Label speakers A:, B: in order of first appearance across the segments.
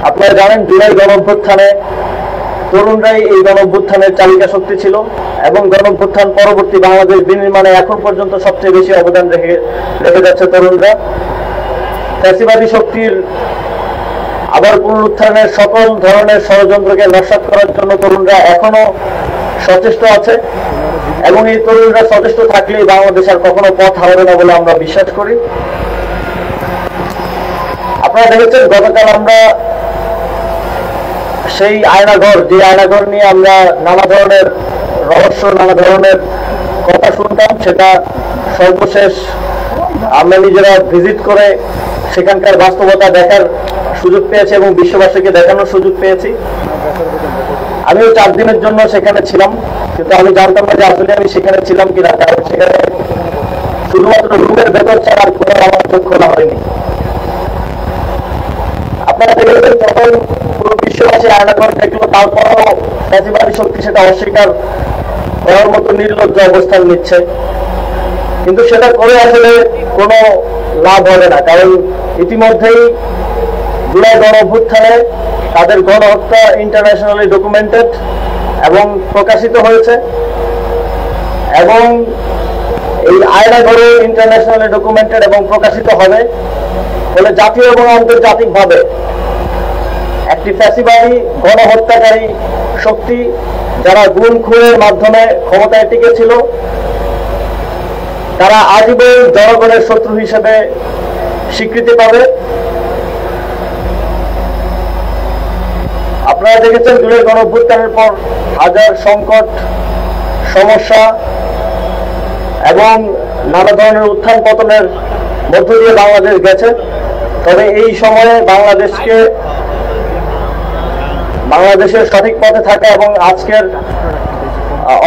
A: আপনারা জানেন জুলাই গণঅভ্যুত্থানে তরুণরাই এই গণঅভ্যুত্থানের চালিকা শক্তি ছিল এবং গণঅভ্যুত্থান পরবর্তী বাংলাদেশ বিনির্মাণে এখন পর্যন্ত সবচেয়ে বেশি অবদান রেখে যাচ্ছে তরুণরা। ফ্যাসিবাদী শক্তির আবার পুনরুত্থানের সকল ধরনের ষড়যন্ত্রকে নস্যাৎ করার জন্য তরুণরা এখনো সচেষ্ট আছে এবং এই তরুণরা সচেষ্ট থাকলেই বাংলাদেশ আর কখনো পথ হারাবে না বলে আমরা বিশ্বাস করি। আপনারা দেখেছেন গতকাল আমরা সেই আয়নাঘর, যে আয়নাঘর নিয়ে আমরা নানা ধরনের রহস্য, নানা ধরনের কথা শুনতাম, সেটা সর্বশেষ আমরা নিজেরা ভিজিট করে সেখানকার বাস্তবতা দেখার সুযোগ পেয়েছি এবং বিশ্ববাসীকে দেখানোর সুযোগ পেয়েছি। আমিও 4 দিনের জন্য সেখানে ছিলাম, কিন্তু আমি জানতাম না যে আসলে আমি সেখানে ছিলাম কিনা, কারণ সেখানে শুধুমাত্র রুমের ভেতর ছাড়া আর কোনো আমার চোখ খোলা হয়নি। আপনারা দেখেছেন যখন পুরো বিশ্ববাসী আয়নাঘর দেখলো, তারপরও ফ্যাসিবাদী শক্তি সেটা অস্বীকার করার মতো নির্লজ্জ অবস্থান নিচ্ছে, কিন্তু সেটা করে আসলে কোনো লাভ হবে না, কারণ ইতিমধ্যেই জুলাই গণঅভ্যুত্থানে তাদের গণহত্যা ইন্টারন্যাশনালি ডকুমেন্টেড এবং প্রকাশিত হয়েছে এবং এই আয়নাঘরে ইন্টারন্যাশনালি ডকুমেন্টেড এবং প্রকাশিত হবে বলে জাতীয় এবং আন্তর্জাতিকভাবে একটি ফ্যাসিবাদী গণহত্যাকারী শক্তি যারা গুম খুনের মাধ্যমে ক্ষমতায় টিকেছিল, তারা আজীবন জনগণের শত্রু হিসেবে স্বীকৃতি পাবে। আপনারা দেখেছেন জুলাই গণঅভ্যুত্থানের পর হাজার সংকট, সমস্যা এবং নানা ধরনের উত্থান পতনের মধ্য দিয়ে বাংলাদেশ গেছে। তবে এই সময়ে বাংলাদেশের সঠিক পথে থাকা এবং আজকের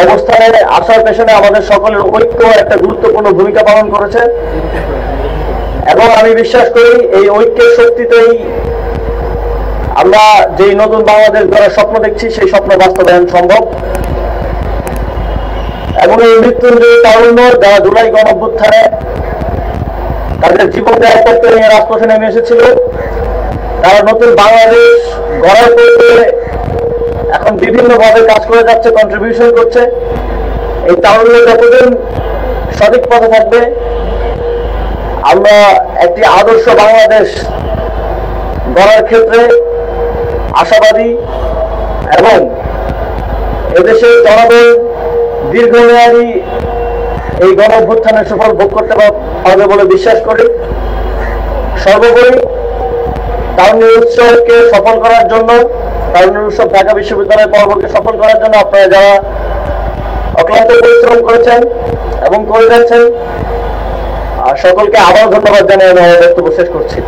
A: অবস্থানে আসার পেছনে আমাদের সকলের ঐক্য একটা গুরুত্বপূর্ণ ভূমিকা পালন করেছে এবং আমি বিশ্বাস করি এই ঐক্যের শক্তিতেই আমরা যেই নতুন বাংলাদেশ গড়ার স্বপ্ন দেখছি সেই স্বপ্ন বাস্তবায়ন সম্ভব। এবং এই মৃত্যুঞ্জয়ী তারুণ্য যারা জুলাই গণঅভ্যুত্থানে তাদের জীবন ত্যাগ করতে নিয়ে রাজপথে নেমে এসেছিল, তারা নতুন বাংলাদেশ গড়ার করতে এখন বিভিন্নভাবে কাজ করে যাচ্ছে, কন্ট্রিবিউশন করছে। এই তারুণ্য যতদিন সঠিক পথে থাকবে আমরা একটি আদর্শ বাংলাদেশ গড়ার ক্ষেত্রে আশাবাদী এবং এদেশের জনগণ দীর্ঘমেয়াদী এই গণঅভ্যুত্থানের সুফল ভোগ করতে পারবে বলে বিশ্বাস করি। সর্বোপরি তারুণ্যের উৎসবকে সফল করার জন্য, তারুণ্যের উৎসব ঢাকা বিশ্ববিদ্যালয় পর্বকে সফল করার জন্য আপনারা যারা অক্লান্ত পরিশ্রম করেছেন এবং করে যাচ্ছেন, সকলকে আবার ধন্যবাদ জানিয়ে আমি আমার বক্তব্য শেষ করছি।